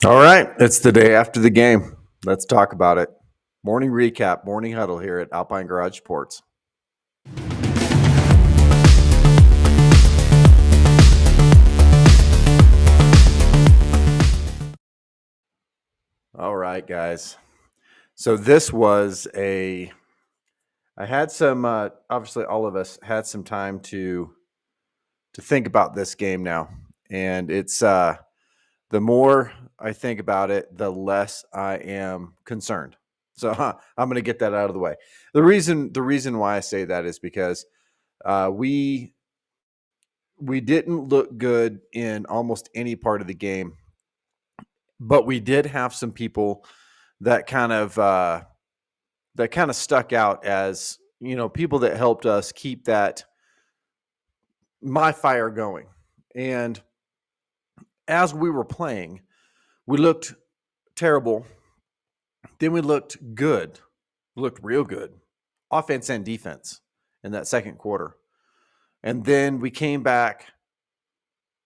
All right, it's the day after the game. Let's talk about it. Morning recap, morning huddle here at Alpine Garage Sports. All right, guys. So this was I had some. Obviously, all of us had some time to think about this game now, and it's the more I think about it, the less I am concerned. So I'm going to get that out of the way. The reason why I say that is because we didn't look good in almost any part of the game, but we did have some people that kind of stuck out as people that helped us keep that my fire going. And as we were playing, we looked terrible. Then we looked good, looked real good, offense and defense in that second quarter. And then we came back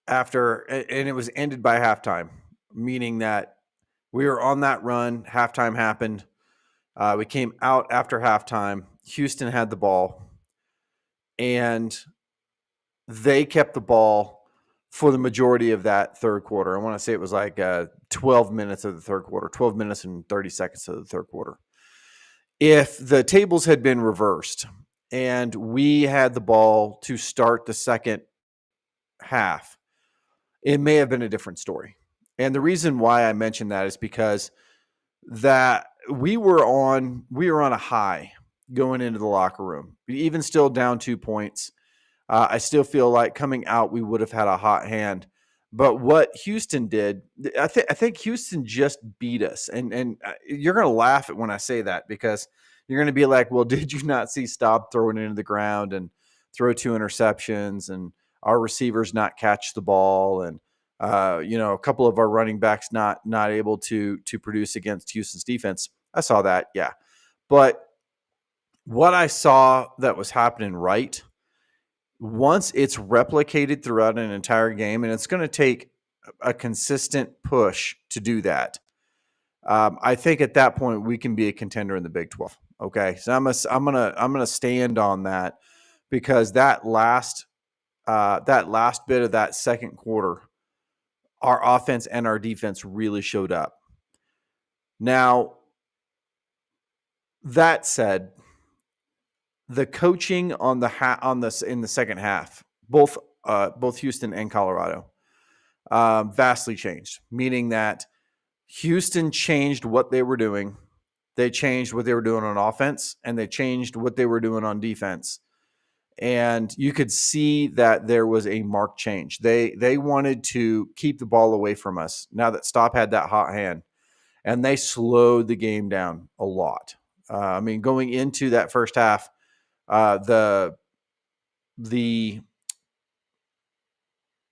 after, and it was ended by halftime, meaning that we were on that run. Halftime happened. We came out after halftime. Houston had the ball, and they kept the ball for the majority of that third quarter. I want to say it was like 12 minutes of the third quarter, 12 minutes and 30 seconds of the third quarter. If the tables had been reversed and we had the ball to start the second half, it may have been a different story. And the reason why I mentioned that is because that we were on a high going into the locker room, even still down 2 points. I still feel like coming out, we would have had a hot hand. But what Houston did, I think Houston just beat us. And you're going to laugh at when I say that because you're going to be like, well, did you not see Staub throwing it into the ground and throw two interceptions and our receivers not catch the ball and a couple of our running backs not able to produce against Houston's defense? I saw that, yeah. But what I saw that was happening right, once it's replicated throughout an entire game, and it's going to take a consistent push to do that, I think at that point we can be a contender in the Big 12. Okay, so I'm gonna stand on that because that last bit of that second quarter, our offense and our defense really showed up. Now, that said, the coaching on this in the second half, both Houston and Colorado, vastly changed. Meaning that Houston changed what they were doing, they changed what they were doing on offense, and they changed what they were doing on defense. And you could see that there was a marked change. They wanted to keep the ball away from us now that Staub had that hot hand, and they slowed the game down a lot. Going into that first half, the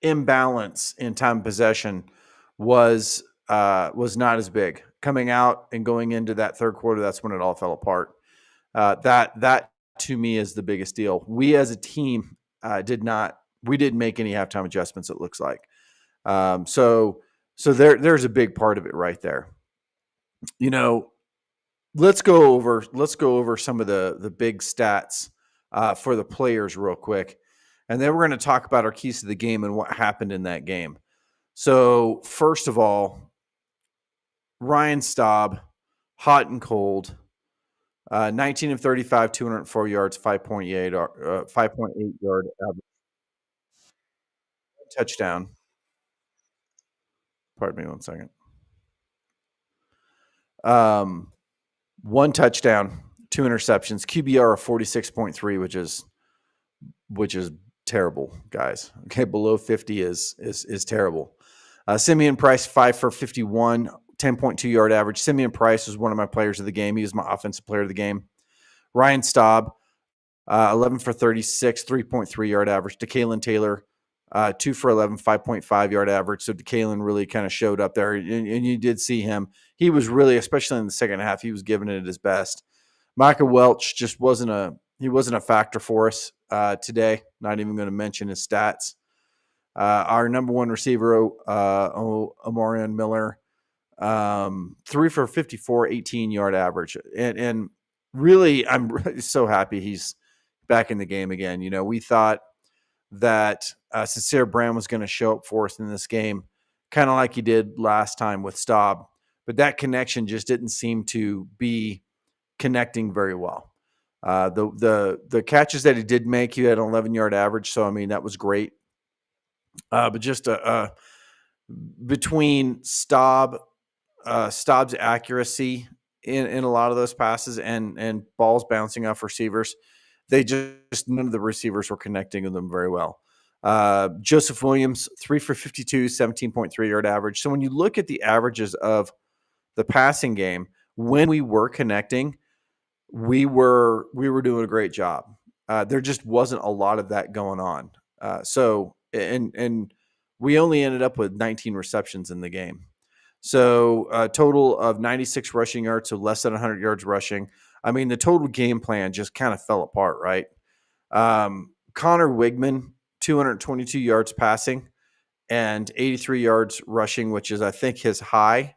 imbalance in time of possession was not as big. Coming out and going into that third quarter, that's when it all fell apart. That to me is the biggest deal. We as a team didn't make any halftime adjustments. It looks like so there's a big part of it right there. Let's go over some of the big stats for the players real quick, and then we're going to talk about our keys to the game and what happened in that game. So first of all, Ryan Staub, hot and cold, 19 of 35, 204 yards, 5.8 yard average, touchdown. Pardon me one second. One touchdown, two interceptions, QBR of 46.3, which is terrible, guys. Okay, below 50 is terrible. Simeon Price, 5 for 51, 10.2 yard average. Simeon Price was one of my players of the game. He was my offensive player of the game. Ryan Staub, 11 for 36, 3.3 yard average. DeKalen Taylor, 2 for 11, 5.5 yard average. So DeKalen really kind of showed up there, and you did see him. He was really, especially in the second half, he was giving it his best. Micah Welch just wasn't a factor for us today. Not even going to mention his stats. Our number one receiver, Omarion Miller, 3 for 54, 18-yard average. And really, I'm so happy he's back in the game again. We thought that Sincere Brand was going to show up for us in this game, kind of like he did last time with Staub. But that connection just didn't seem to be connecting very well. The catches that he did make, he had an 11-yard average. So, I mean, that was great. But just between Staub's accuracy in a lot of those passes and balls bouncing off receivers, none of the receivers were connecting with them very well. Joseph Williams, 3 for 52, 17.3 yard average. So when you look at the averages of the passing game, when we were connecting, we were doing a great job. There just wasn't a lot of that going on. And we only ended up with 19 receptions in the game. So a total of 96 rushing yards, so less than 100 yards rushing. I mean, the total game plan just kind of fell apart, right? Connor Wigman, 222 yards passing and 83 yards rushing, which is, I think, his high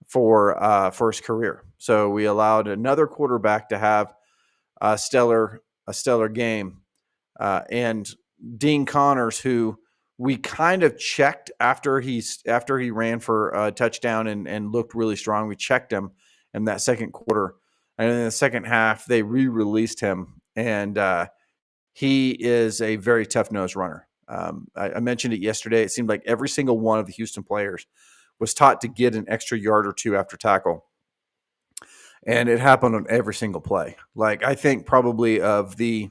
for his career. So we allowed another quarterback to have a stellar game. And Dean Connors, who we kind of checked after he ran for a touchdown and looked really strong. We checked him in that second quarter. And in the second half, they re-released him. And he is a very tough-nosed runner. I mentioned it yesterday. It seemed like every single one of the Houston players was taught to get an extra yard or two after tackle. And it happened on every single play. Like, I think probably of the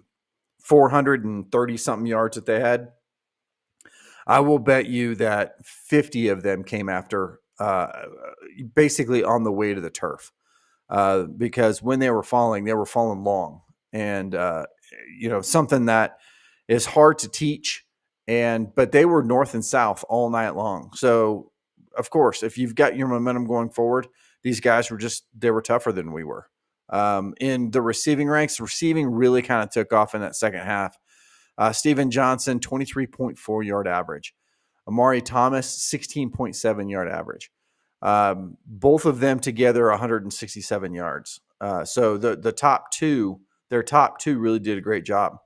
430-something yards that they had, I will bet you that 50 of them came after basically on the way to the turf. Because when they were falling long. And, something that is hard to teach. But they were north and south all night long. So, of course, if you've got your momentum going forward, these guys they were tougher than we were. In the receiving ranks, receiving really kind of took off in that second half. Steven Johnson, 23.4 yard average. Amari Thomas, 16.7 yard average. Both of them together, 167 yards. So their top two really did a great job.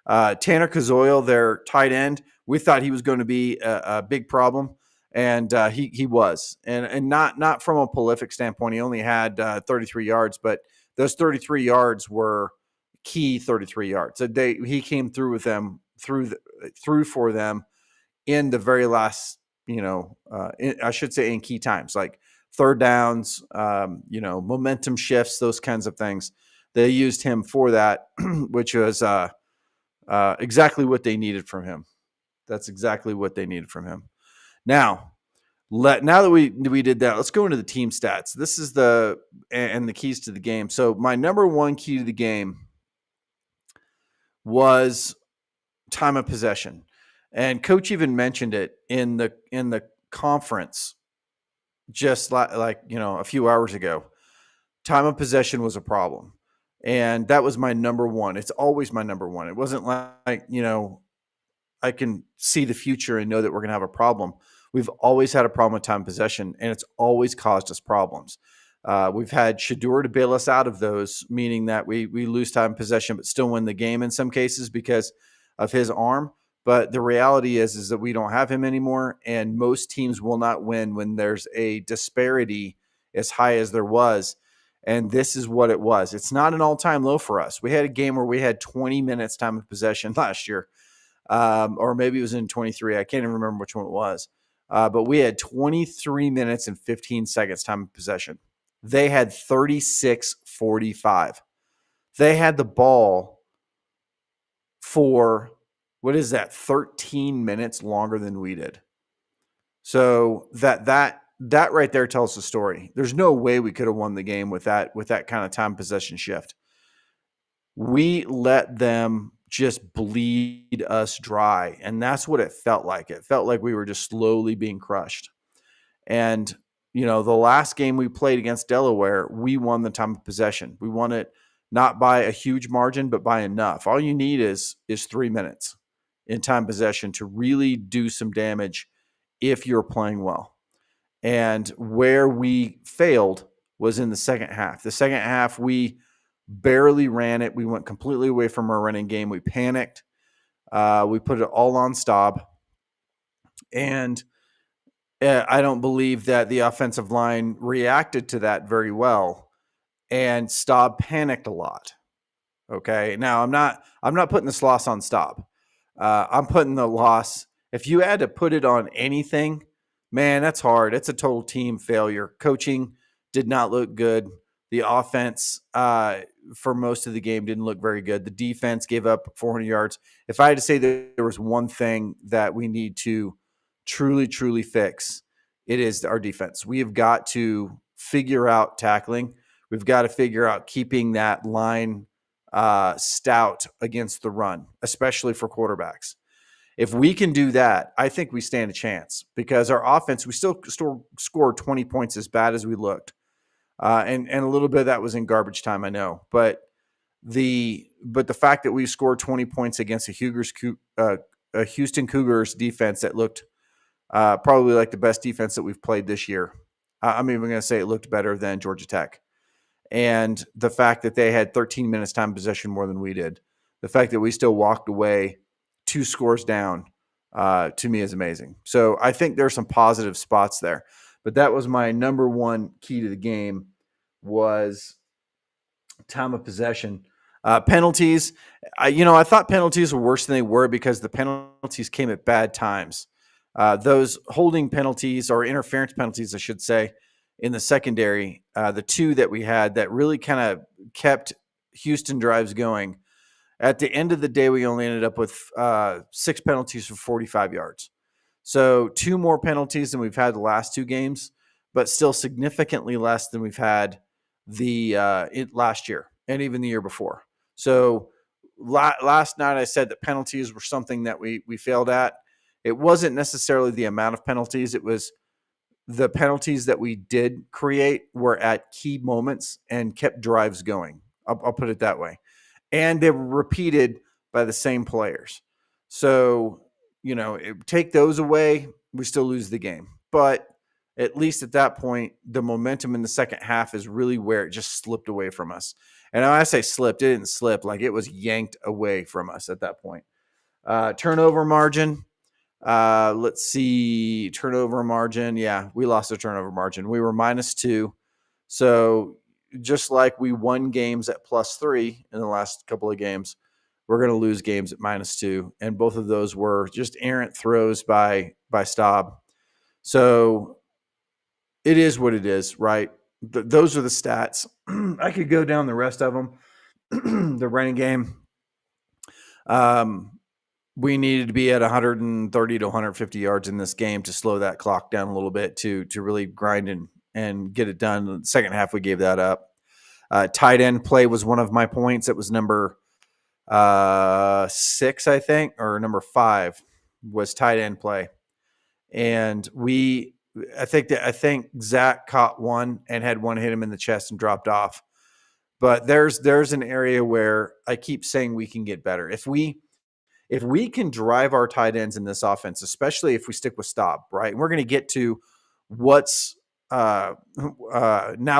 Tanner Kazoil, their tight end, we thought he was going to be a big problem, and he was. And not from a prolific standpoint. He only had 33 yards, but those 33 yards were key 33 yards. So he came through with them through for them in the very last, I should say in key times, like third downs, momentum shifts, those kinds of things. They used him for that, which was exactly what they needed from him. That's exactly what they needed from him. Now that we did that, let's go into the team stats. This is the keys to the game. So my number one key to the game was time of possession. And coach even mentioned it in the conference just like a few hours ago. Time of possession was a problem. And that was my number one. It's always my number one. It wasn't like, I can see the future and know that we're going to have a problem. We've always had a problem with time of possession, and it's always caused us problems. We've had Shedeur to bail us out of those, meaning that we lose time of possession but still win the game in some cases because of his arm. But the reality is that we don't have him anymore, and most teams will not win when there's a disparity as high as there was. And this is what it was. It's not an all-time low for us. We had a game where we had 20 minutes time of possession last year, or maybe it was in 23. I can't even remember which one it was. But we had 23 minutes and 15 seconds time of possession. They had 36-45. They had the ball for, 13 minutes longer than we did. So that right there tells the story. There's no way we could have won the game with that kind of time possession shift. We let them just bleed us dry, and that's what it felt like. It felt like we were just slowly being crushed. And the last game we played against Delaware, we won the time of possession. We won it not by a huge margin, but by enough. All you need is 3 minutes in time possession to really do some damage if you're playing well. And where we failed was in the second half. The second half, we barely ran it. We went completely away from our running game. We panicked. We put it all on Staub. And I don't believe that the offensive line reacted to that very well. And Staub panicked a lot. Okay. Now I'm not putting this loss on Staub. I'm putting the loss. If you had to put it on anything, man, that's hard. It's a total team failure. Coaching did not look good. The offense for most of the game didn't look very good. The defense gave up 400 yards. If I had to say that there was one thing that we need to truly, truly fix, it is our defense. We have got to figure out tackling. We've got to figure out keeping that line stout against the run, especially for quarterbacks. If we can do that, I think we stand a chance because our offense, we still scored 20 points as bad as we looked. And a little bit of that was in garbage time, I know. But the fact that we scored 20 points against a Houston Cougars defense that looked probably like the best defense that we've played this year. I'm even going to say it looked better than Georgia Tech. And the fact that they had 13 minutes time possession more than we did, the fact that we still walked away 2 scores down, to me is amazing. So I think there's some positive spots there. But that was my number one key to the game was time of possession. Penalties, I thought penalties were worse than they were because the penalties came at bad times. Those holding penalties or interference penalties, I should say, in the secondary, the 2 that we had that really kind of kept Houston drives going. At the end of the day, we only ended up with 6 penalties for 45 yards. So 2 more penalties than we've had the last 2 games, but still significantly less than we've had last year and even the year before. So last night I said that penalties were something that we failed at. It wasn't necessarily the amount of penalties. It was the penalties that we did create were at key moments and kept drives going. I'll put it that way. And they were repeated by the same players. So, take those away, we still lose the game. But at least at that point, the momentum in the second half is really where it just slipped away from us. And when I say slipped, it didn't slip. Like it was yanked away from us at that point. Turnover margin. Let's see. Turnover margin. Yeah, we lost the turnover margin. We were -2. So just like we won games at +3 in the last couple of games, we're going to lose games at -2. And both of those were just errant throws by Staub. So it is what it is, right? Those are the stats. I could go down the rest of them. The running game. We needed to be at 130 to 150 yards in this game to slow that clock down a little bit to really grind and get it done. In the second half, we gave that up. Tight end play was one of my points. It was number 6, I think, or number 5 was tight end play. And I think Zach caught one and had one hit him in the chest and dropped off. But there's an area where I keep saying we can get better. If we can drive our tight ends in this offense, especially if we stick with Staub, right? And we're going to get to what's now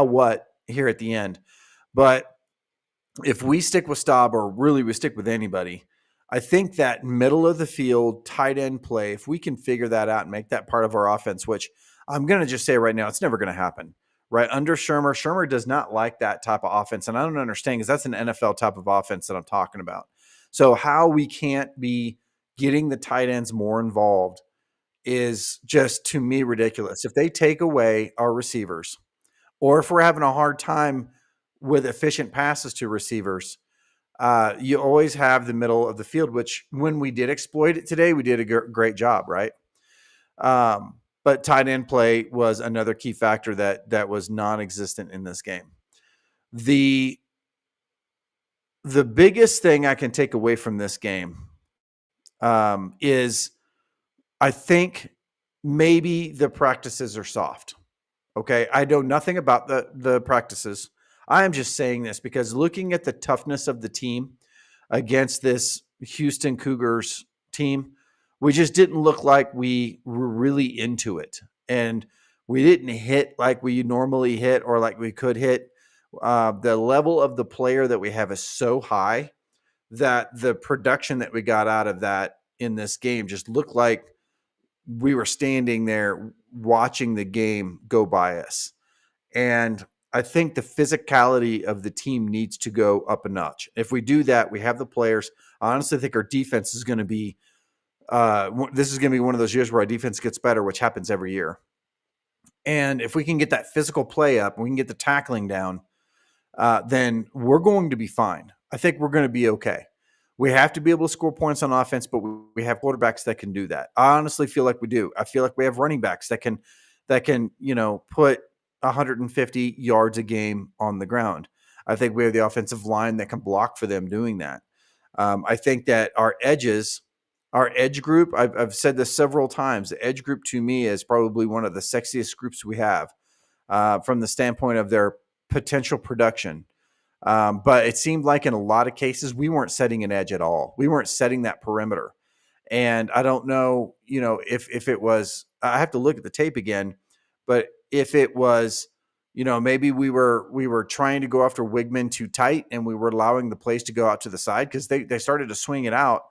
what here at the end. But if we stick with Staub, or really we stick with anybody, I think that middle of the field tight end play, if we can figure that out and make that part of our offense, which I'm going to just say right now, it's never going to happen, right? Under Shurmur does not like that type of offense. And I don't understand because that's an NFL type of offense that I'm talking about. So how we can't be getting the tight ends more involved is just, to me, ridiculous. If they take away our receivers, or if we're having a hard time with efficient passes to receivers, you always have the middle of the field, which when we did exploit it today, we did a great job, right? But tight end play was another key factor that was non-existent in this game. The biggest thing I can take away from this game is I think maybe the practices are soft. Okay. I know nothing about the practices. I am just saying this because looking at the toughness of the team against this Houston Cougars team, we just didn't look like we were really into it. And We didn't hit like we normally hit or like we could hit. The level of the player that we have is so high that the production that we got out of that in this game just looked like we were standing there watching the game go by us. And I think the physicality of the team needs to go up a notch. If we do that, we have the players. I honestly think our defense is going to be this is going to be one of those years where our defense gets better, which happens every year. And if we can get that physical play up, we can get the tackling down, then we're going to be fine. I think we're going to be okay. We have to be able to score points on offense, but we have quarterbacks that can do that. I honestly feel like we do. I feel like we have running backs that can put 150 yards a game on the ground. I think we have the offensive line that can block for them doing that. I think that our edge group, I've said this several times, the edge group to me is probably one of the sexiest groups we have from the standpoint of their potential production. But it seemed like in a lot of cases, we weren't setting an edge at all. We weren't setting that perimeter. And I don't know, if it was, I have to look at the tape again, but if it was, maybe we were trying to go after Wigman too tight and we were allowing the plays to go out to the side because they started to swing it out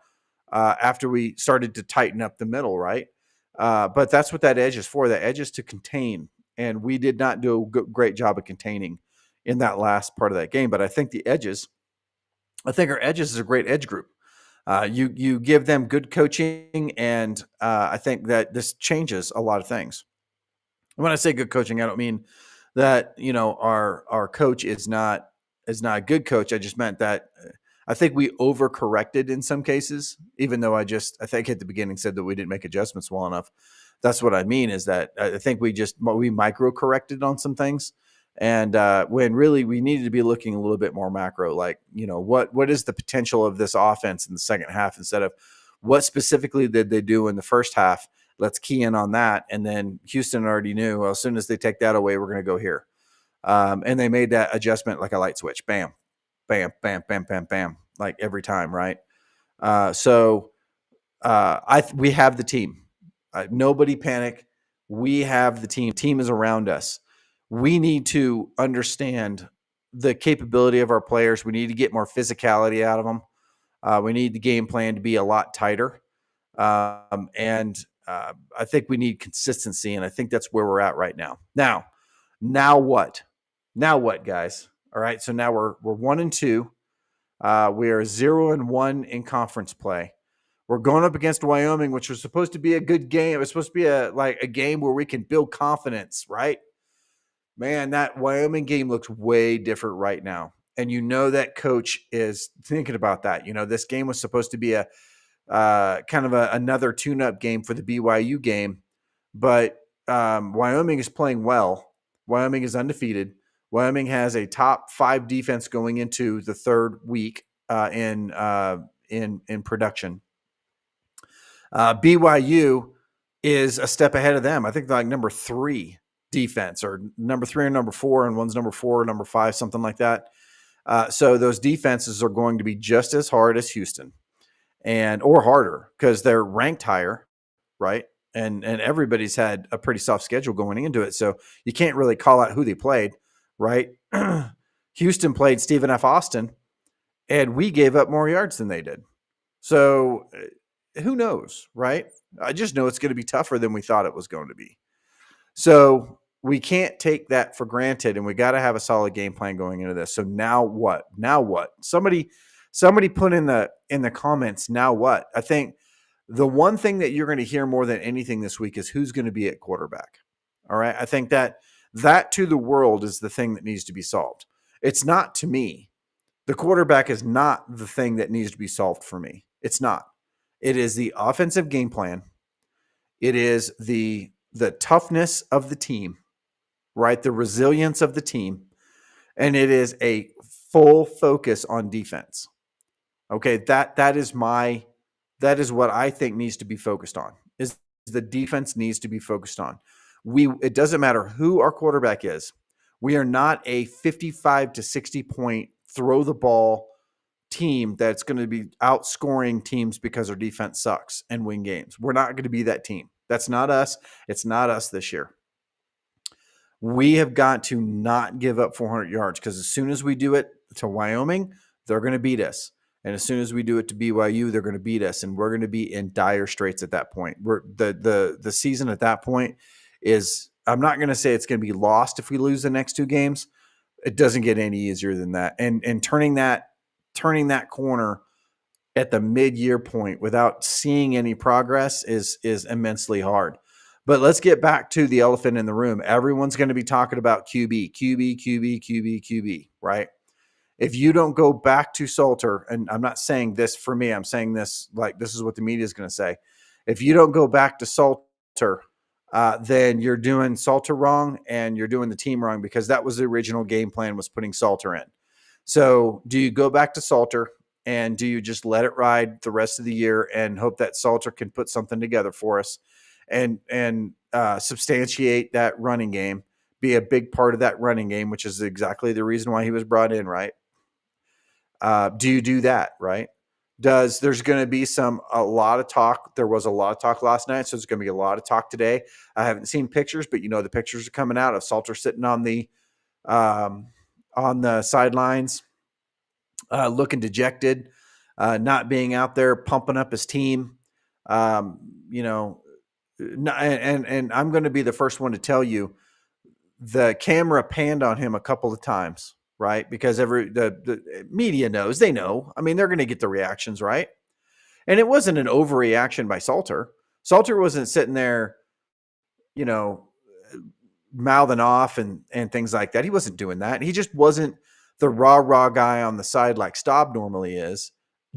after we started to tighten up the middle, right? But that's what that edge is for. The edge is to contain. And we did not do a great job of containing in that last part of that game. But I think our edges is a great edge group. You give them good coaching, and I think that this changes a lot of things. When I say good coaching, I don't mean that our coach is not a good coach. I just meant that I think we overcorrected in some cases, even though I think at the beginning said that we didn't make adjustments well enough. That's what I mean is that I think we micro corrected on some things. And when really we needed to be looking a little bit more macro, like, what is the potential of this offense in the second half instead of what specifically did they do in the first half? Let's key in on that. And then Houston already knew, well, as soon as they take that away, we're going to go here. And they made that adjustment like a light switch. Bam, bam, bam, bam, bam, bam, like every time, right? We have the team. Nobody panic. We have the team. Team is around us. We need to understand the capability of our players. We need to get more physicality out of them. We need the game plan to be a lot tighter. And I think we need consistency, and I think that's where we're at right now. Now what? Now what, guys? All right, so now we're 1-2. We are 0-1 in conference play. We're going up against Wyoming, which was supposed to be a good game. It was supposed to be a game where we can build confidence, right? Man, that Wyoming game looks way different right now. And that coach is thinking about that. This game was supposed to be a kind of another tune-up game for the BYU game. But Wyoming is playing well. Wyoming is undefeated. Wyoming has a top 5 defense going into the third week in production. BYU is a step ahead of them. I think they're like number 3 defense, or number 3 or number 4, and one's number 4 or number 5, something like that. So those defenses are going to be just as hard as Houston, or harder because they're ranked higher, right? And everybody's had a pretty soft schedule going into it, so you can't really call out who they played, right? Houston played Stephen F. Austin, and we gave up more yards than they did. So who knows, right? I just know it's going to be tougher than we thought it was going to be. So we can't take that for granted, and we got to have a solid game plan going into this. So now what? Now what? Somebody put in the comments, now what? I think the one thing that you're going to hear more than anything this week is who's going to be at quarterback. All right. I think that to the world is the thing that needs to be solved. It's not to me. The quarterback is not the thing that needs to be solved for me. It's not. It is the offensive game plan. It is the toughness of the team, right? The resilience of the team. And it is a full focus on defense. Okay, that is what I think needs to be focused on. Is the defense needs to be focused on. It doesn't matter who our quarterback is. We are not a 55 to 60 point throw the ball team that's going to be outscoring teams because our defense sucks and win games. We're not going to be that team. That's not us. It's not us this year. We have got to not give up 400 yards, because as soon as we do it to Wyoming, they're going to beat us. And as soon as we do it to BYU, they're going to beat us, and we're going to be in dire straits at that point. We're the season at that point is, I'm not going to say it's going to be lost if we lose the next two games. It doesn't get any easier than that. And turning that corner at the mid-year point without seeing any progress is immensely hard. But let's get back to the elephant in the room. Everyone's going to be talking about QB, right? If you don't go back to Salter, and I'm not saying this for me, I'm saying this like this is what the media is going to say. If you don't go back to Salter, then you're doing Salter wrong and you're doing the team wrong, because that was the original game plan, was putting Salter in. So do you go back to Salter, and do you just let it ride the rest of the year and hope that Salter can put something together for us and substantiate that running game, be a big part of that running game, which is exactly the reason why he was brought in, right? Do you do that, right? There's going to be a lot of talk. There was a lot of talk last night, so there's going to be a lot of talk today. I haven't seen pictures, but the pictures are coming out of Salter sitting on the sidelines, looking dejected, not being out there pumping up his team. And I'm going to be the first one to tell you, the camera panned on him a couple of times, right? Because the media knows, they know. I mean, they're going to get the reactions, right? And it wasn't an overreaction by Salter. Salter wasn't sitting there, mouthing off and things like that. He wasn't doing that. He just wasn't the rah guy on the side like Staub normally is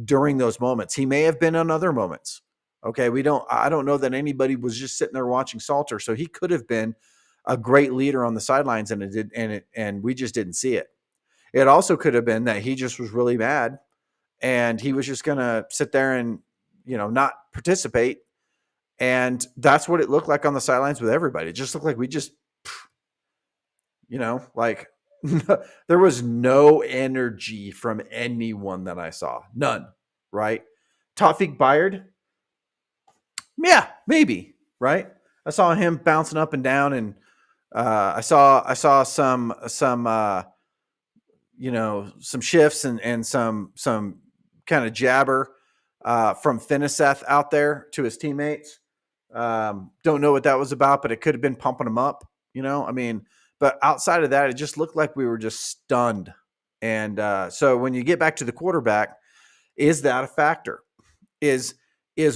during those moments. He may have been on other moments. Okay, I don't know that anybody was just sitting there watching Salter, so he could have been a great leader on the sidelines, and we just didn't see it. It also could have been that he just was really mad and he was just going to sit there and, not participate. And that's what it looked like on the sidelines with everybody. It just looked like we just, like there was no energy from anyone that I saw. None. Right. Tawfiq Bayard. Yeah, maybe. Right. I saw him bouncing up and down, and I saw some shifts and some kind of jabber from Finiseth out there to his teammates. Don't know what that was about, but it could have been pumping him up. But outside of that, it just looked like we were just stunned. And so when you get back to the quarterback, is that a factor? Is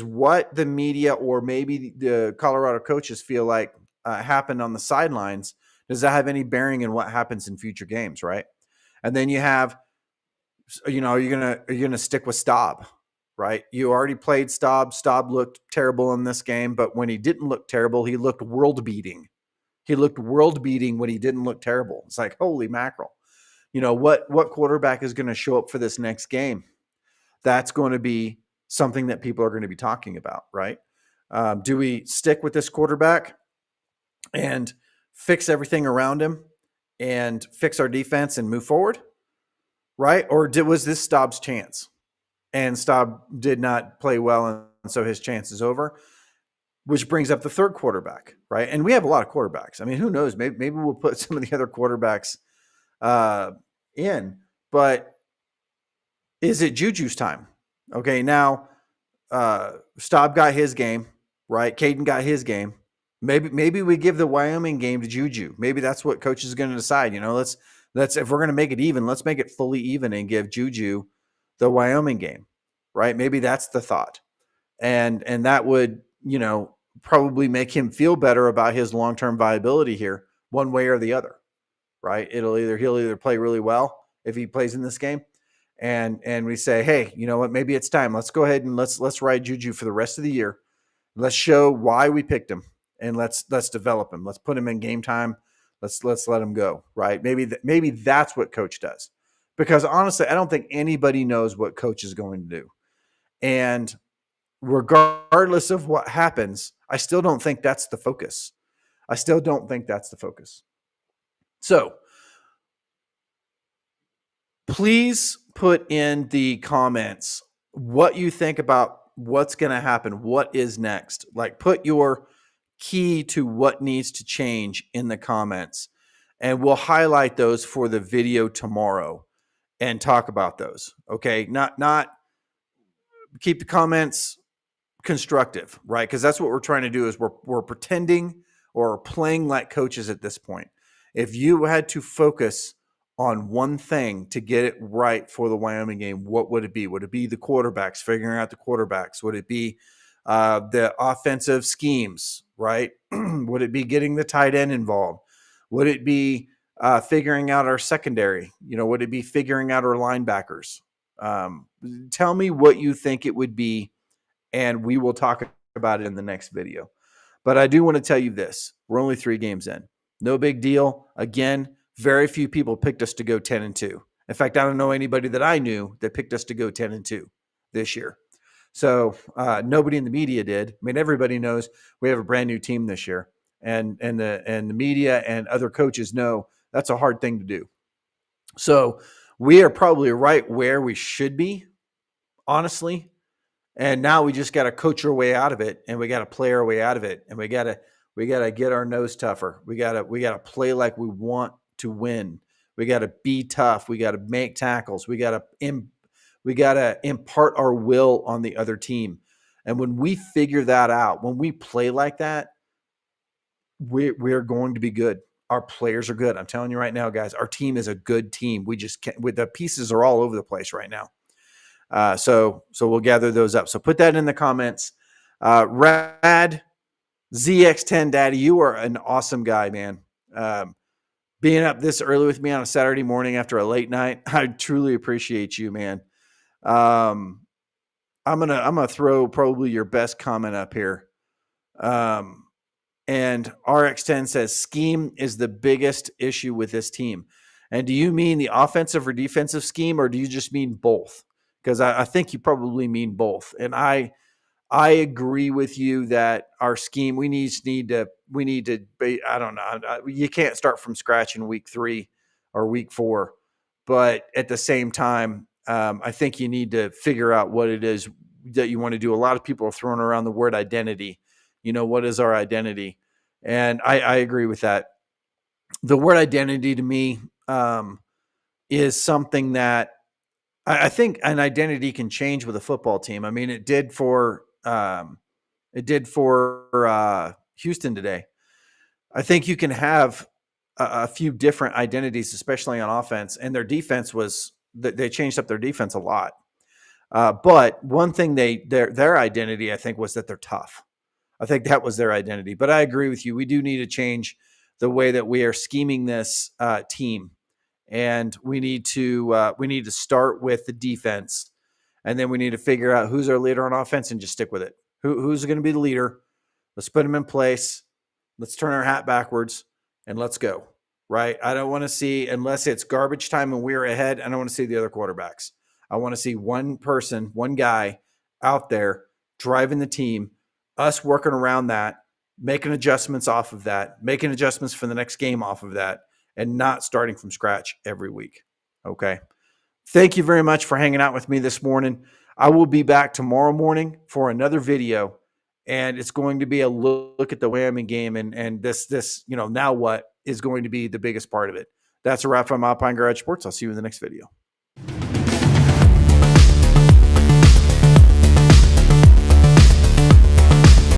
what the media or maybe the Colorado coaches feel like happened on the sidelines, does that have any bearing in what happens in future games, right? And then you have, are you gonna stick with Staub, right? You already played Staub. Staub looked terrible in this game, but when he didn't look terrible, he looked world beating. He looked world beating when he didn't look terrible. It's like, holy mackerel. What quarterback is going to show up for this next game? That's going to be something that people are going to be talking about, right? Do we stick with this quarterback and fix everything around him and fix our defense and move forward, right? Or was this Staub's chance? And Staub did not play well, and so his chance is over, which brings up the third quarterback, right? And we have a lot of quarterbacks. I mean, who knows? Maybe we'll put some of the other quarterbacks in, but is it Juju's time? Okay, now Staub got his game, right? Caden got his game. Maybe we give the Wyoming game to Juju. Maybe that's what coach is going to decide. Let's if we're going to make it even, let's make it fully even and give Juju the Wyoming game, right? Maybe that's the thought, and that would probably make him feel better about his long-term viability here, one way or the other, right? He'll either play really well if he plays in this game, and we say, hey, you know what? Maybe it's time. Let's go ahead and let's ride Juju for the rest of the year. Let's show why we picked him, and let's develop him. Let's put him in game time. Let's let him go, right? Maybe that's what coach does, because honestly, I don't think anybody knows what coach is going to do, and regardless of what happens, I still don't think that's the focus. So please put in the comments what you think about what's going to happen. What is next? Like, put your key to what needs to change in the comments. and we'll highlight those for the video tomorrow and talk about those. Okay, not keep the comments constructive, right? Because that's what we're trying to do is we're pretending or playing like coaches at this point. If you had to focus on one thing to get it right for the Wyoming game, what would it be? Would it be the quarterbacks, figuring out the quarterbacks? Would it be the offensive schemes, right? Would it be getting the tight end involved? Would it be figuring out our secondary? Would it be figuring out our linebackers? Tell me what you think it would be, and we will talk about it in the next video. But I do want to tell you this. We're only 3 games in. No big deal. Again, very few people picked us to go 10-2. In fact, I don't know anybody that I knew that picked us to go 10-2 this year. So nobody in the media did. I mean, everybody knows we have a brand new team this year, and the media and other coaches know that's a hard thing to do. So we are probably right where we should be, honestly. And now we just got to coach our way out of it, and we got to play our way out of it, and we got to get our nose tougher. We got to play like we want to win. We got to be tough. We got to make tackles. We got to impart our will on the other team. And when we figure that out, when we play like that, we're going to be good. Our players are good. I'm telling you right now, guys, our team is a good team. We just can't, the pieces are all over the place right now. So we'll gather those up. So put that in the comments. Rad ZX10 Daddy, you are an awesome guy, man. Being up this early with me on a Saturday morning after a late night, I truly appreciate you, man. I'm gonna throw probably your best comment up here. And RX10 says scheme is the biggest issue with this team. And do you mean the offensive or defensive scheme, or do you just mean both? Because I think you probably mean both. And I agree with you that our scheme, we need to be, I don't know. You can't start from scratch in week 3 or week 4. But at the same time, I think you need to figure out what it is that you want to do. A lot of people are throwing around the word identity. What is our identity? And I agree with that. The word identity to me is something that I think an identity can change with a football team. I mean, it did for Houston today. I think you can have a few different identities, especially on offense, and their defense they changed up their defense a lot. But one thing their identity, I think, was that they're tough. I think that was their identity. But I agree with you. We do need to change the way that we are scheming this team. And we need to start with the defense, and then we need to figure out who's our leader on offense and just stick with it. Who's going to be the leader? Let's put him in place. Let's turn our hat backwards and let's go. Right? I don't want to see, unless it's garbage time and we're ahead, I don't want to see the other quarterbacks. I want to see one person, one guy out there driving the team, us working around that, making adjustments off of that, making adjustments for the next game off of that, and not starting from scratch every week. Okay. Thank you very much for hanging out with me this morning. I will be back tomorrow morning for another video, and it's going to be a look at the Wyoming game and this, now what is going to be the biggest part of it. That's a wrap from Alpine Garage Sports. I'll see you in the next video.